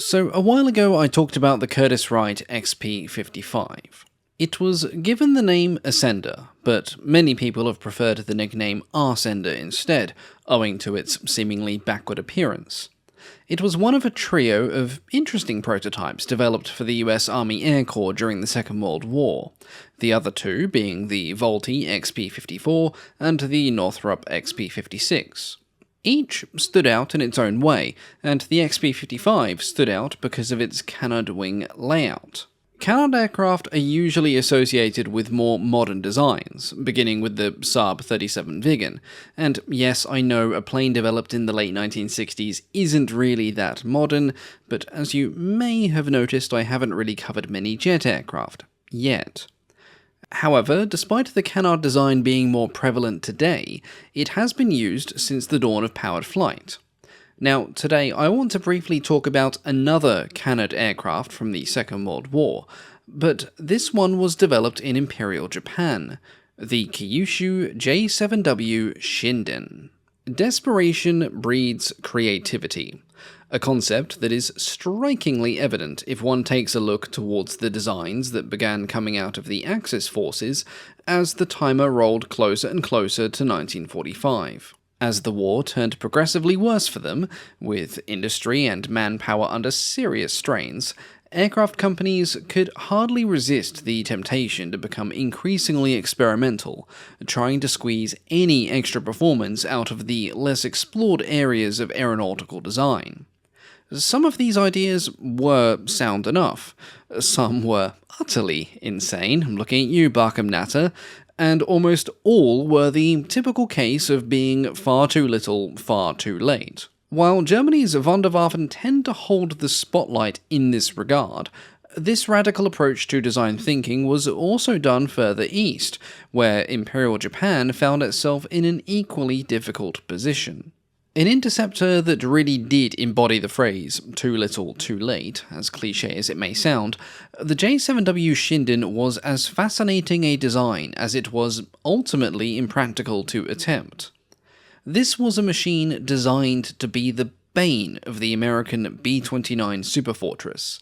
So a while ago I talked about the Curtiss-Wright XP-55. It was given the name Ascender, but many people have preferred the nickname Arsender instead, owing to its seemingly backward appearance. It was one of a trio of interesting prototypes developed for the US Army Air Corps during the Second World War, the other two being the Vultee XP-54 and the Northrop XP-56. Each stood out in its own way, and the XP-55 stood out because of its canard wing layout. Canard aircraft are usually associated with more modern designs, beginning with the Saab 37 Viggen, and yes, I know a plane developed in the late 1960s isn't really that modern, but as you may have noticed, I haven't really covered many jet aircraft. Yet. However, despite the canard design being more prevalent today, it has been used since the dawn of powered flight. Now, today I want to briefly talk about another canard aircraft from the Second World War, but this one was developed in Imperial Japan, the Kyushu J7W Shinden. Desperation breeds creativity, a concept that is strikingly evident if one takes a look towards the designs that began coming out of the Axis forces as the timer rolled closer and closer to 1945. As the war turned progressively worse for them, with industry and manpower under serious strains, aircraft companies could hardly resist the temptation to become increasingly experimental, trying to squeeze any extra performance out of the less explored areas of aeronautical design. Some of these ideas were sound enough, some were utterly insane, I'm looking at you, Barkham Natter, and almost all were the typical case of being far too little, far too late. While Germany's Wunderwaffen tend to hold the spotlight in this regard, this radical approach to design thinking was also done further east, where Imperial Japan found itself in an equally difficult position. An interceptor that really did embody the phrase, too little, too late, as cliché as it may sound, the J7W Shinden was as fascinating a design as it was ultimately impractical to attempt. This was a machine designed to be the bane of the American B-29 superfortress.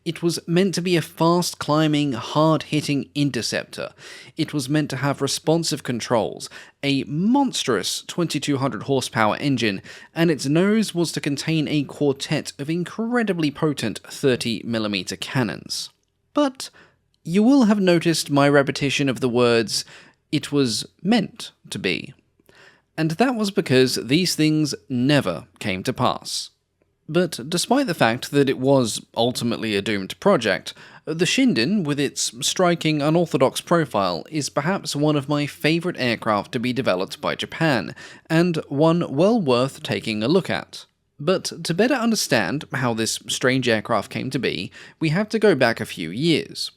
It was meant to be a fast-climbing, hard-hitting interceptor. It was meant to have responsive controls, a monstrous 2200 horsepower engine, and its nose was to contain a quartet of incredibly potent 30mm cannons. But you will have noticed my repetition of the words, "it was meant to be." And that was because these things never came to pass. But despite the fact that it was ultimately a doomed project, the Shinden, with its striking, unorthodox profile, is perhaps one of my favourite aircraft to be developed by Japan, and one well worth taking a look at. But to better understand how this strange aircraft came to be, we have to go back a few years.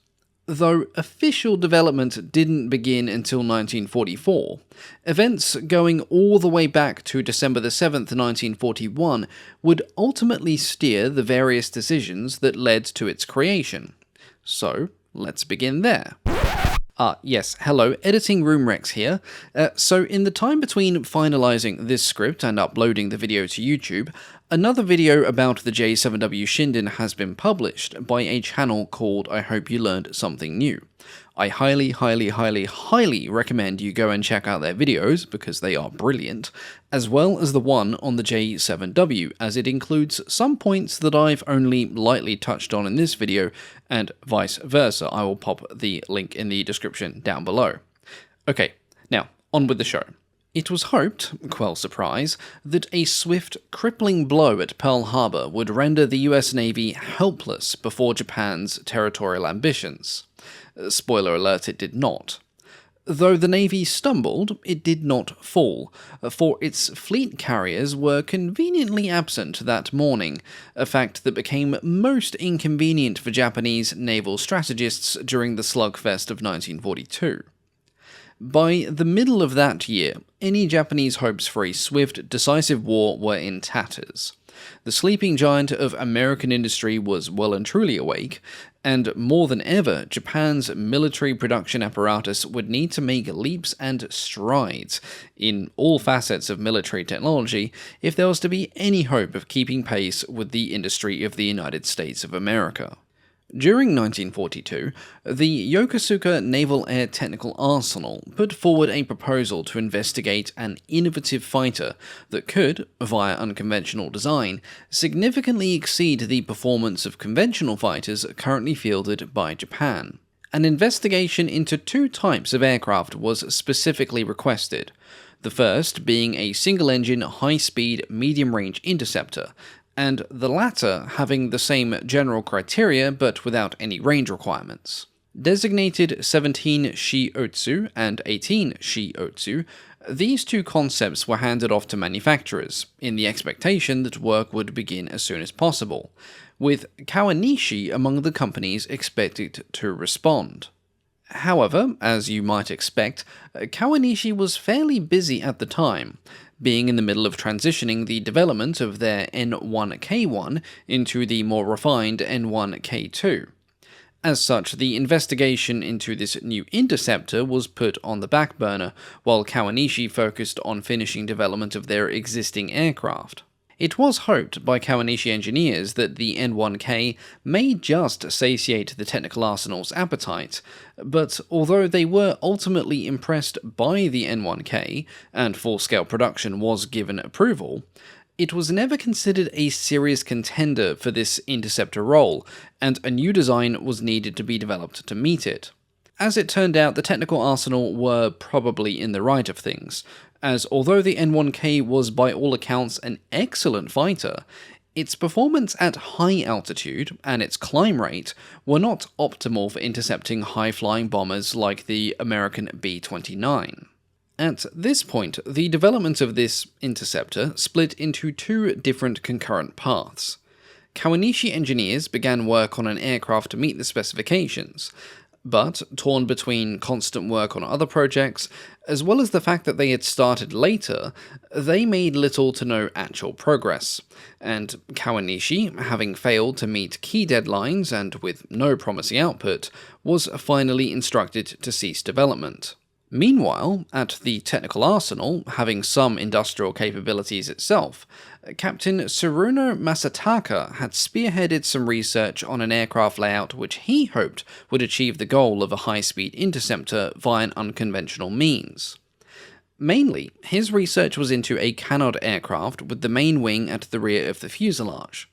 Though official development didn't begin until 1944, events going all the way back to December 7th, 1941 would ultimately steer the various decisions that led to its creation. So, let's begin there. Yes, hello, Editing Room Rex here. So in the time between finalizing this script and uploading the video to YouTube, another video about the J7W Shinden has been published by a channel called I Hope You Learned Something New. I highly recommend you go and check out their videos, because they are brilliant, as well as the one on the J7W, as it includes some points that I've only lightly touched on in this video, and vice versa. I will pop the link in the description down below. Okay, now, on with the show. It was hoped, quell surprise, that a swift, crippling blow at Pearl Harbor would render the US Navy helpless before Japan's territorial ambitions. Spoiler alert, it did not. Though the Navy stumbled, it did not fall, for its fleet carriers were conveniently absent that morning, a fact that became most inconvenient for Japanese naval strategists during the slugfest of 1942. By the middle of that year, any Japanese hopes for a swift, decisive war were in tatters. The sleeping giant of American industry was well and truly awake, and more than ever, Japan's military production apparatus would need to make leaps and strides in all facets of military technology if there was to be any hope of keeping pace with the industry of the United States of America. During 1942, the Yokosuka Naval Air Technical Arsenal put forward a proposal to investigate an innovative fighter that could, via unconventional design, significantly exceed the performance of conventional fighters currently fielded by Japan. An investigation into two types of aircraft was specifically requested, the first being a single-engine, high-speed, medium-range interceptor, and the latter having the same general criteria but without any range requirements. Designated 17 Shi-Otsu and 18 Shi-Otsu, these two concepts were handed off to manufacturers, in the expectation that work would begin as soon as possible, with Kawanishi among the companies expected to respond. However, as you might expect, Kawanishi was fairly busy at the time, being in the middle of transitioning the development of their N1K1 into the more refined N1K2. As such, the investigation into this new interceptor was put on the back burner, while Kawanishi focused on finishing development of their existing aircraft. It was hoped by Kawanishi engineers that the N1K may just satiate the technical arsenal's appetite, but although they were ultimately impressed by the N1K, and full-scale production was given approval, it was never considered a serious contender for this interceptor role, and a new design was needed to be developed to meet it. As it turned out, the technical arsenal were probably in the right of things, as although the N1K was by all accounts an excellent fighter, its performance at high altitude and its climb rate were not optimal for intercepting high-flying bombers like the American B-29. At this point, the development of this interceptor split into two different concurrent paths. Kawanishi engineers began work on an aircraft to meet the specifications, but, torn between constant work on other projects, as well as the fact that they had started later, they made little to no actual progress, and Kawanishi, having failed to meet key deadlines and with no promising output, was finally instructed to cease development. Meanwhile, at the technical arsenal, having some industrial capabilities itself, Captain Tsuruno Masataka had spearheaded some research on an aircraft layout which he hoped would achieve the goal of a high-speed interceptor via an unconventional means. Mainly, his research was into a canard aircraft with the main wing at the rear of the fuselage.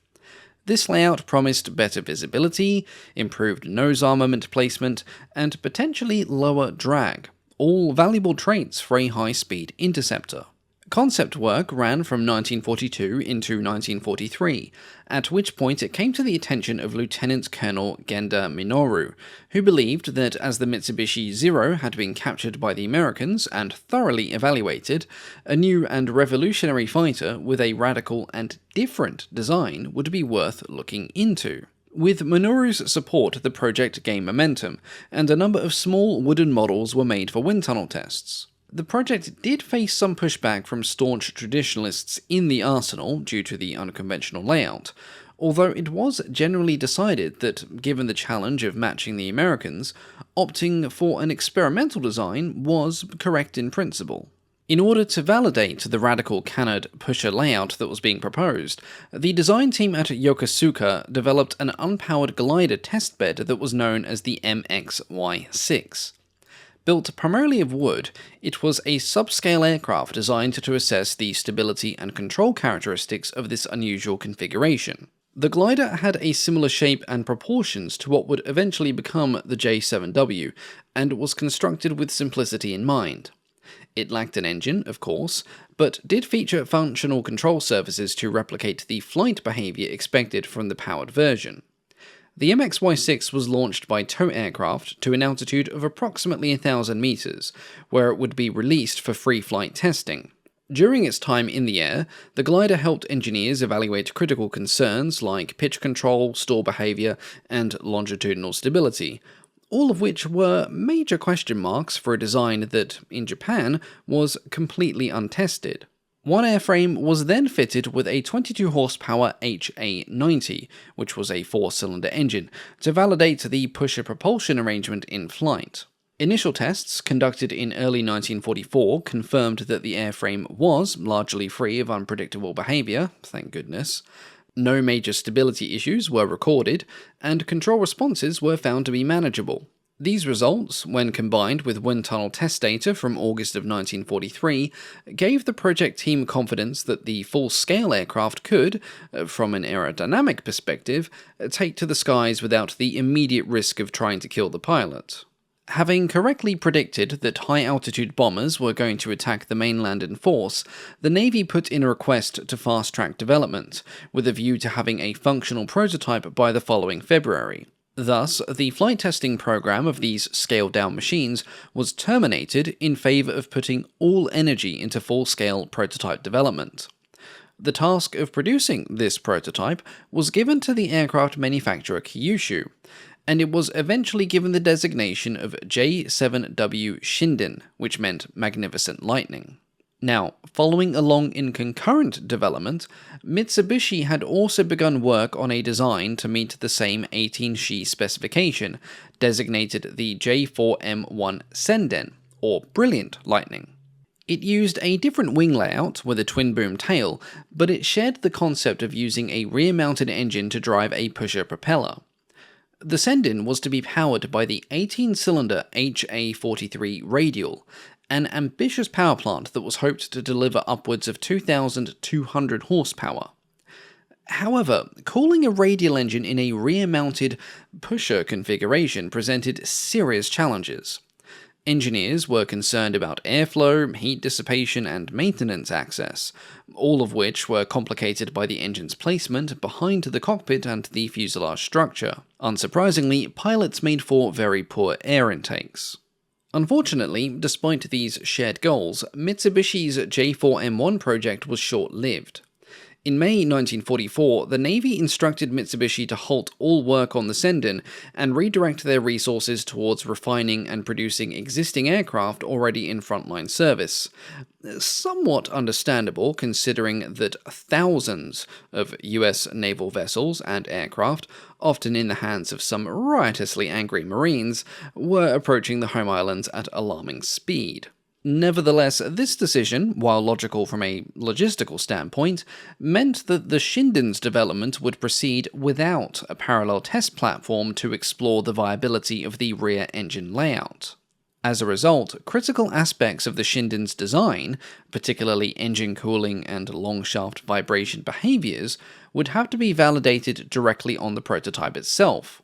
This layout promised better visibility, improved nose armament placement, and potentially lower drag, all valuable traits for a high-speed interceptor. Concept work ran from 1942 into 1943, at which point it came to the attention of Lieutenant Colonel Genda Minoru, who believed that as the Mitsubishi Zero had been captured by the Americans and thoroughly evaluated, a new and revolutionary fighter with a radical and different design would be worth looking into. With Minoru's support, the project gained momentum, and a number of small wooden models were made for wind tunnel tests. The project did face some pushback from staunch traditionalists in the arsenal due to the unconventional layout, although it was generally decided that, given the challenge of matching the Americans, opting for an experimental design was correct in principle. In order to validate the radical canard pusher layout that was being proposed, the design team at Yokosuka developed an unpowered glider testbed that was known as the MXY-6. Built primarily of wood, it was a subscale aircraft designed to assess the stability and control characteristics of this unusual configuration. The glider had a similar shape and proportions to what would eventually become the J7W, and was constructed with simplicity in mind. It lacked an engine, of course, but did feature functional control surfaces to replicate the flight behavior expected from the powered version. The MXY-6 was launched by tow aircraft to an altitude of approximately 1,000 meters, where it would be released for free flight testing. During its time in the air, the glider helped engineers evaluate critical concerns like pitch control, stall behavior, and longitudinal stability, all of which were major question marks for a design that, in Japan, was completely untested. One airframe was then fitted with a 22 horsepower HA90, which was a 4-cylinder engine, to validate the pusher propulsion arrangement in flight. Initial tests, conducted in early 1944, confirmed that the airframe was largely free of unpredictable behavior, thank goodness. No major stability issues were recorded, and control responses were found to be manageable. These results, when combined with wind tunnel test data from August of 1943, gave the project team confidence that the full-scale aircraft could, from an aerodynamic perspective, take to the skies without the immediate risk of trying to kill the pilot. Having correctly predicted that high-altitude bombers were going to attack the mainland in force, the Navy put in a request to fast-track development, with a view to having a functional prototype by the following February. Thus, the flight testing program of these scaled-down machines was terminated in favor of putting all energy into full-scale prototype development. The task of producing this prototype was given to the aircraft manufacturer Kyushu, and it was eventually given the designation of J7W Shinden, which meant Magnificent Lightning. Now, following along in concurrent development, Mitsubishi had also begun work on a design to meet the same 18-Shi specification, designated the J4M1 Senden, or Brilliant Lightning. It used a different wing layout with a twin-boom tail, but it shared the concept of using a rear-mounted engine to drive a pusher propeller. The Senden was to be powered by the 18-cylinder HA43 radial, an ambitious power plant that was hoped to deliver upwards of 2,200 horsepower. However, cooling a radial engine in a rear-mounted pusher configuration presented serious challenges. Engineers were concerned about airflow, heat dissipation, and maintenance access, all of which were complicated by the engine's placement behind the cockpit and the fuselage structure. Unsurprisingly, pilots made for very poor air intakes. Unfortunately, despite these shared goals, Mitsubishi's J4M1 project was short-lived. In May 1944, the Navy instructed Mitsubishi to halt all work on the Senden and redirect their resources towards refining and producing existing aircraft already in frontline service. Somewhat understandable, considering that thousands of US naval vessels and aircraft, often in the hands of some riotously angry Marines, were approaching the home islands at alarming speed. Nevertheless, this decision, while logical from a logistical standpoint, meant that the Shinden's development would proceed without a parallel test platform to explore the viability of the rear engine layout. As a result, critical aspects of the Shinden's design, particularly engine cooling and long-shaft vibration behaviors, would have to be validated directly on the prototype itself.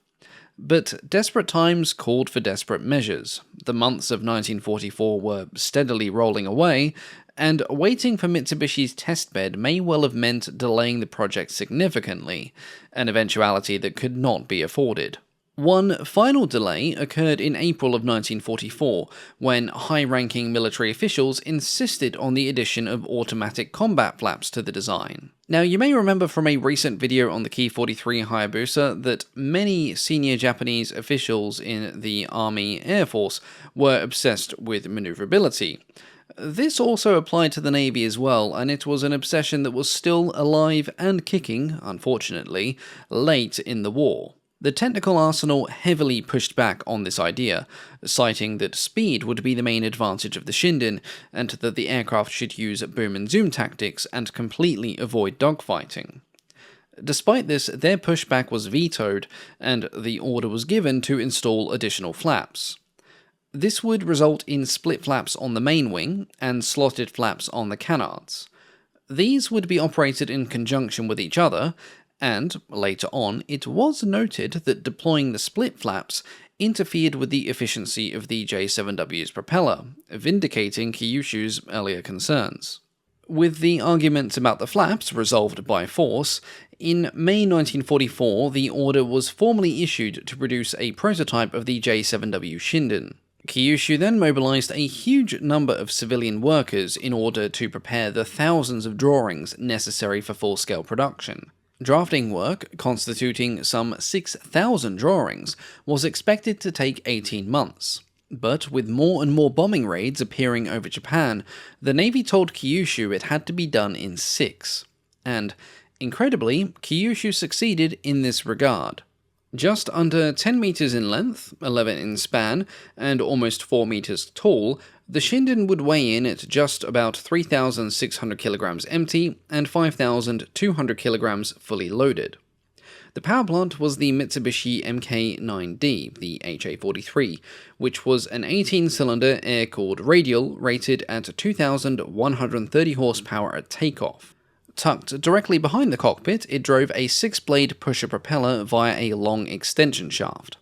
But desperate times called for desperate measures. The months of 1944 were steadily rolling away, and waiting for Mitsubishi's testbed may well have meant delaying the project significantly, an eventuality that could not be afforded. One final delay occurred in April of 1944, when high-ranking military officials insisted on the addition of automatic combat flaps to the design. Now, you may remember from a recent video on the Ki-43 Hayabusa that many senior Japanese officials in the Army Air Force were obsessed with maneuverability. This also applied to the Navy as well, and it was an obsession that was still alive and kicking, unfortunately, late in the war. The technical arsenal heavily pushed back on this idea, citing that speed would be the main advantage of the Shinden, and that the aircraft should use boom and zoom tactics and completely avoid dogfighting. Despite this, their pushback was vetoed, and the order was given to install additional flaps. This would result in split flaps on the main wing, and slotted flaps on the canards. These would be operated in conjunction with each other, and, later on, it was noted that deploying the split flaps interfered with the efficiency of the J7W's propeller, vindicating Kyushu's earlier concerns. With the arguments about the flaps resolved by force, in May 1944 the order was formally issued to produce a prototype of the J7W Shinden. Kyushu then mobilized a huge number of civilian workers in order to prepare the thousands of drawings necessary for full-scale production. Drafting work, constituting some 6,000 drawings, was expected to take 18 months. But with more and more bombing raids appearing over Japan, the Navy told Kyushu it had to be done in 6. And, incredibly, Kyushu succeeded in this regard. Just under 10 meters in length, 11 in span, and almost 4 meters tall, the Shinden would weigh in at just about 3,600 kilograms empty and 5,200 kilograms fully loaded. The power plant was the Mitsubishi Mk9D, the HA-43, which was an 18-cylinder air-cooled radial rated at 2,130 horsepower at takeoff. Tucked directly behind the cockpit, it drove a 6-blade pusher propeller via a long extension shaft.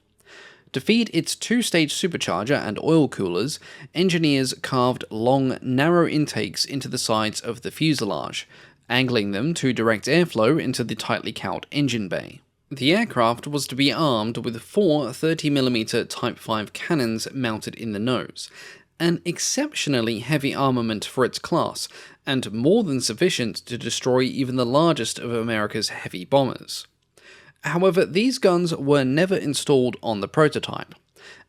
To feed its 2-stage supercharger and oil coolers, engineers carved long, narrow intakes into the sides of the fuselage, angling them to direct airflow into the tightly cowled engine bay. The aircraft was to be armed with 4 30mm Type 5 cannons mounted in the nose, an exceptionally heavy armament for its class, and more than sufficient to destroy even the largest of America's heavy bombers. However, these guns were never installed on the prototype.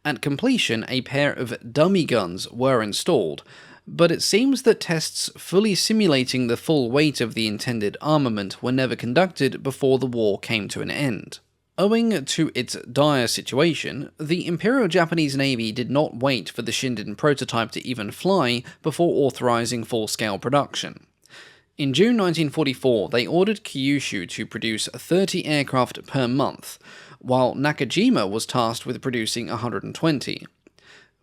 At completion, a pair of dummy guns were installed, but it seems that tests fully simulating the full weight of the intended armament were never conducted before the war came to an end. Owing to its dire situation, the Imperial Japanese Navy did not wait for the Shinden prototype to even fly before authorizing full-scale production. In June 1944, they ordered Kyushu to produce 30 aircraft per month, while Nakajima was tasked with producing 120.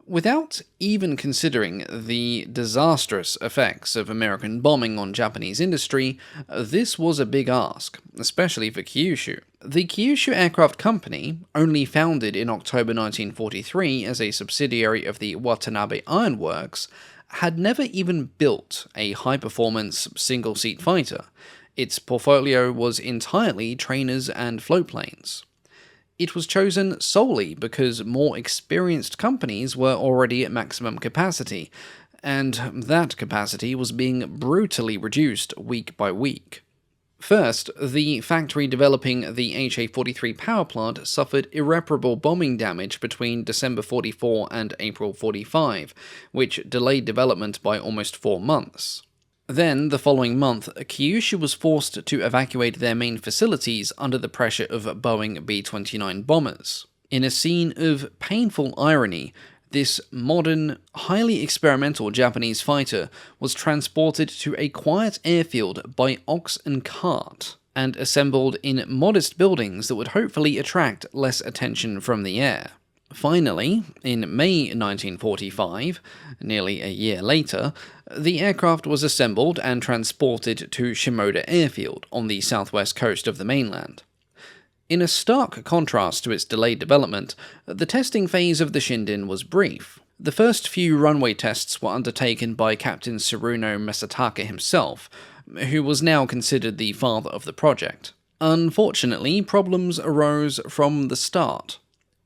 Without even considering the disastrous effects of American bombing on Japanese industry, this was a big ask, especially for Kyushu. The Kyushu Aircraft Company, only founded in October 1943 as a subsidiary of the Watanabe Iron Works, had never even built a high-performance single-seat fighter. Its portfolio was entirely trainers and floatplanes. It was chosen solely because more experienced companies were already at maximum capacity, and that capacity was being brutally reduced week by week. First, the factory developing the HA-43 power plant suffered irreparable bombing damage between December 44 and April 45, which delayed development by almost 4 months. Then, the following month, Kyushu was forced to evacuate their main facilities under the pressure of Boeing B-29 bombers. In a scene of painful irony, this modern, highly experimental Japanese fighter was transported to a quiet airfield by ox and cart, and assembled in modest buildings that would hopefully attract less attention from the air. Finally, in May 1945, nearly a year later, the aircraft was assembled and transported to Shimoda Airfield on the southwest coast of the mainland. In a stark contrast to its delayed development, the testing phase of the Shinden was brief. The first few runway tests were undertaken by Captain Tsuruno Masataka himself, who was now considered the father of the project. Unfortunately, problems arose from the start.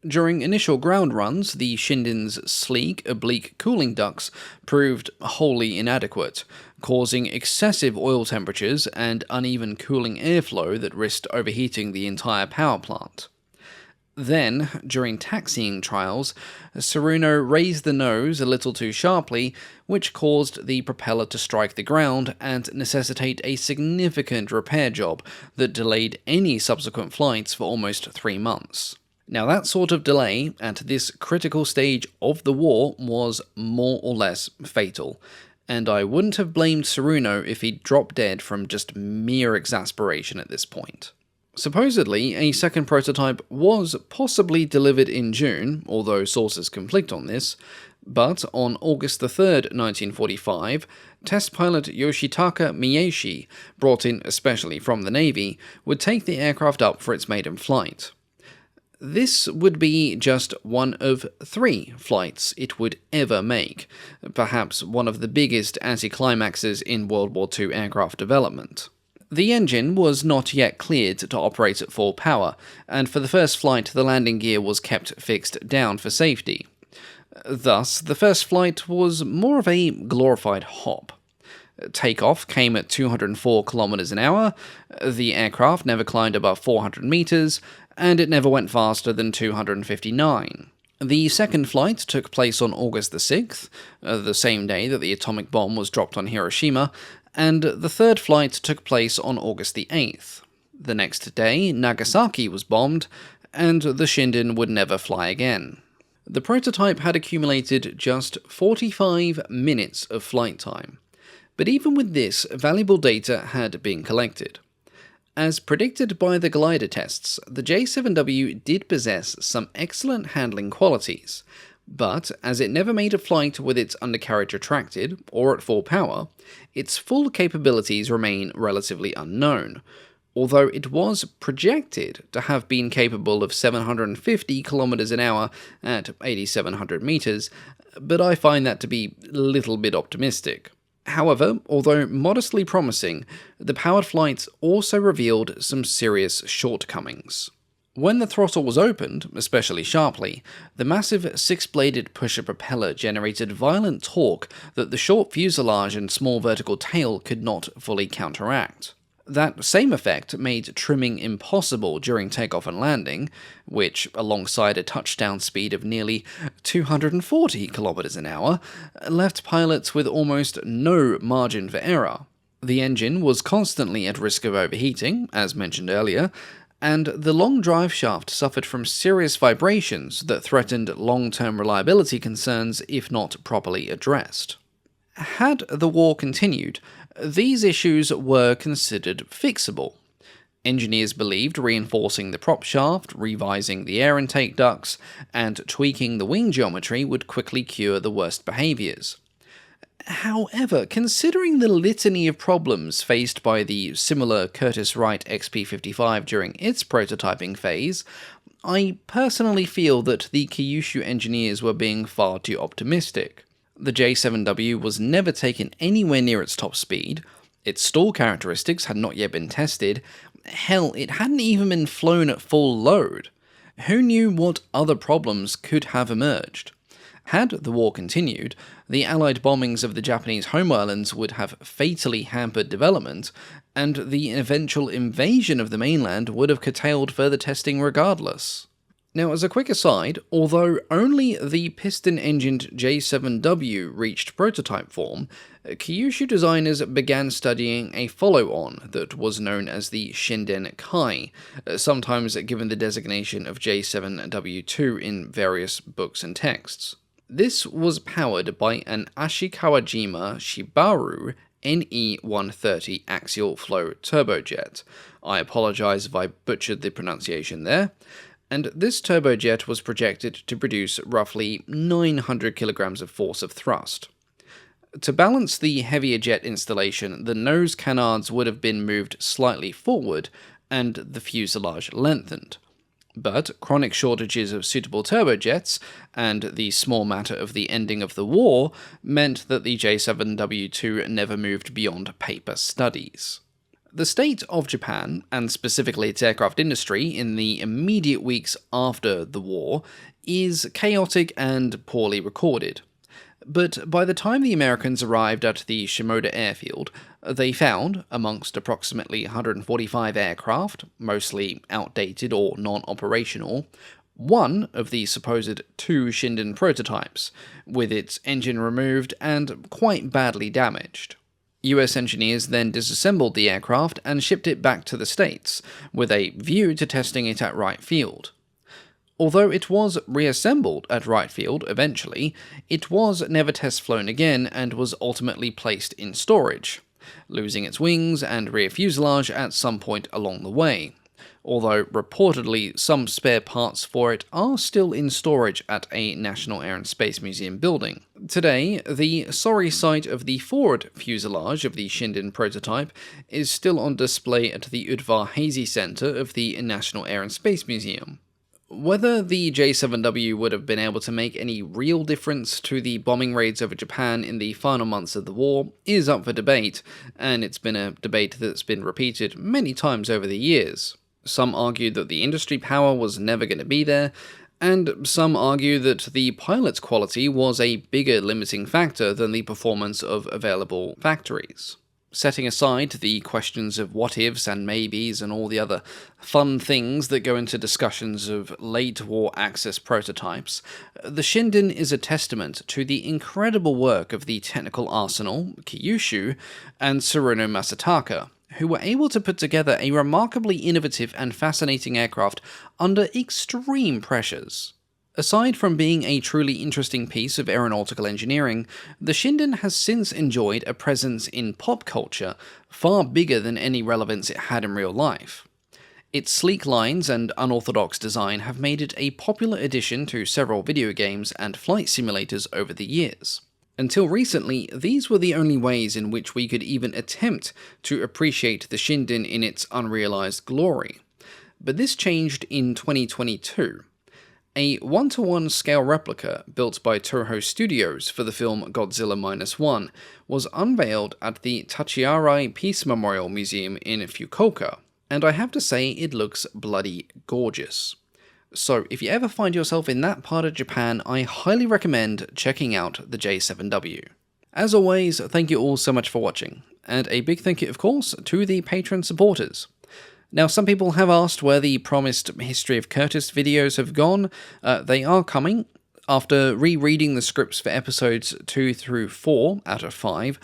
During initial ground runs, the Shinden's sleek, oblique cooling ducts proved wholly inadequate, causing excessive oil temperatures and uneven cooling airflow that risked overheating the entire power plant. Then, during taxiing trials, Tsuruno raised the nose a little too sharply, which caused the propeller to strike the ground and necessitate a significant repair job that delayed any subsequent flights for almost 3 months. Now, that sort of delay at this critical stage of the war was more or less fatal, and I wouldn't have blamed Tsuruno if he'd dropped dead from just mere exasperation at this point. Supposedly, a second prototype was possibly delivered in June, although sources conflict on this, but on August 3rd, 1945, test pilot Yoshitaka Miyashi, brought in especially from the Navy, would take the aircraft up for its maiden flight. This would be just one of 3 flights it would ever make, perhaps one of the biggest anticlimaxes in World War II aircraft development. The engine was not yet cleared to operate at full power, and for the first flight the landing gear was kept fixed down for safety. Thus, the first flight was more of a glorified hop. Takeoff came at 204 kilometers an hour, the aircraft never climbed above 400 meters, and it never went faster than 259. The second flight took place on August the 6th, the same day that the atomic bomb was dropped on Hiroshima, and the third flight took place on August the 8th. The next day, Nagasaki was bombed, and the Shinden would never fly again. The prototype had accumulated just 45 minutes of flight time, but even with this, valuable data had been collected. As predicted by the glider tests, the J7W did possess some excellent handling qualities, but as it never made a flight with its undercarriage retracted, or at full power, its full capabilities remain relatively unknown, although it was projected to have been capable of 750 kilometers an hour at 8,700 meters, but I find that to be a little bit optimistic. However, although modestly promising, the powered flights also revealed some serious shortcomings. When the throttle was opened, especially sharply, the massive six-bladed pusher propeller generated violent torque that the short fuselage and small vertical tail could not fully counteract. That same effect made trimming impossible during takeoff and landing, which, alongside a touchdown speed of nearly 240 kilometers an hour, left pilots with almost no margin for error. The engine was constantly at risk of overheating, as mentioned earlier, and the long drive shaft suffered from serious vibrations that threatened long-term reliability concerns if not properly addressed. Had the war continued, these issues were considered fixable. Engineers believed reinforcing the prop shaft, revising the air intake ducts, and tweaking the wing geometry would quickly cure the worst behaviors. However, considering the litany of problems faced by the similar Curtiss-Wright XP-55 during its prototyping phase, I personally feel that the Kyushu engineers were being far too optimistic. The J7W was never taken anywhere near its top speed, its stall characteristics had not yet been tested, hell, it hadn't even been flown at full load. Who knew what other problems could have emerged? Had the war continued, the Allied bombings of the Japanese home islands would have fatally hampered development, and the eventual invasion of the mainland would have curtailed further testing regardless. Now, as a quick aside, although only the piston-engined J7W reached prototype form, Kyushu designers began studying a follow-on that was known as the Shinden Kai, sometimes given the designation of J7W2 in various books and texts. This was powered by an Ashikawajima Shibaru NE130 axial flow turbojet. I apologize if I butchered the pronunciation there. And this turbojet was projected to produce roughly 900 kilograms of force of thrust. To balance the heavier jet installation, the nose canards would have been moved slightly forward and the fuselage lengthened. But chronic shortages of suitable turbojets, and the small matter of the ending of the war, meant that the J7W2 never moved beyond paper studies. The state of Japan, and specifically its aircraft industry, in the immediate weeks after the war, is chaotic and poorly recorded. But by the time the Americans arrived at the Shimoda airfield, they found, amongst approximately 145 aircraft, mostly outdated or non-operational, one of the supposed two Shinden prototypes, with its engine removed and quite badly damaged. US engineers then disassembled the aircraft and shipped it back to the States, with a view to testing it at Wright Field. Although it was reassembled at Wright Field eventually, it was never test flown again and was ultimately placed in storage, losing its wings and rear fuselage at some point along the way, although reportedly some spare parts for it are still in storage at a National Air and Space Museum building. Today, the sorry sight of the forward fuselage of the Shinden prototype is still on display at the Udvar Hazy Center of the National Air and Space Museum. Whether the J7W would have been able to make any real difference to the bombing raids over Japan in the final months of the war is up for debate, and it's been a debate that's been repeated many times over the years. Some argued that the industry power was never going to be there, And some argue that the pilot's quality was a bigger limiting factor than the performance of available factories. Setting aside the questions of what ifs and maybes and all the other fun things that go into discussions of late war Axis prototypes, the Shinden is a testament to the incredible work of the technical arsenal, Kyushu, and Tsuruno Masataka, who were able to put together a remarkably innovative and fascinating aircraft under extreme pressures. Aside from being a truly interesting piece of aeronautical engineering, the Shinden has since enjoyed a presence in pop culture far bigger than any relevance it had in real life. Its sleek lines and unorthodox design have made it a popular addition to several video games and flight simulators over the years. Until recently, these were the only ways in which we could even attempt to appreciate the Shinden in its unrealized glory. But this changed in 2022. A 1:1 scale replica built by Toho Studios for the film Godzilla -1 was unveiled at the Tachiarai Peace Memorial Museum in Fukuoka, and I have to say it looks bloody gorgeous. So if you ever find yourself in that part of Japan, I highly recommend checking out the J7W. As always, thank you all so much for watching, and a big thank you of course to the Patreon supporters. Now, some people have asked where the promised History of Curtis videos have gone. They are coming. After rereading the scripts for episodes 2 through 4 out of 5,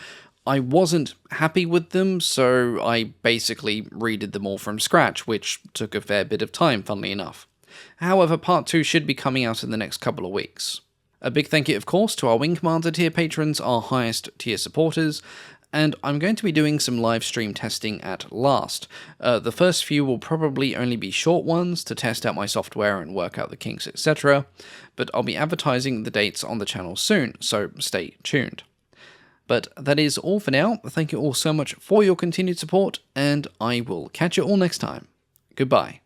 I wasn't happy with them, so I basically redid them all from scratch, which took a fair bit of time, funnily enough. However, part 2 should be coming out in the next couple of weeks. A big thank you, of course, to our Wing Commander tier patrons, our highest tier supporters, and I'm going to be doing some live stream testing at last. The first few will probably only be short ones to test out my software and work out the kinks, etc., but I'll be advertising the dates on the channel soon, so stay tuned. But that is all for now. Thank you all so much for your continued support, and I will catch you all next time. Goodbye.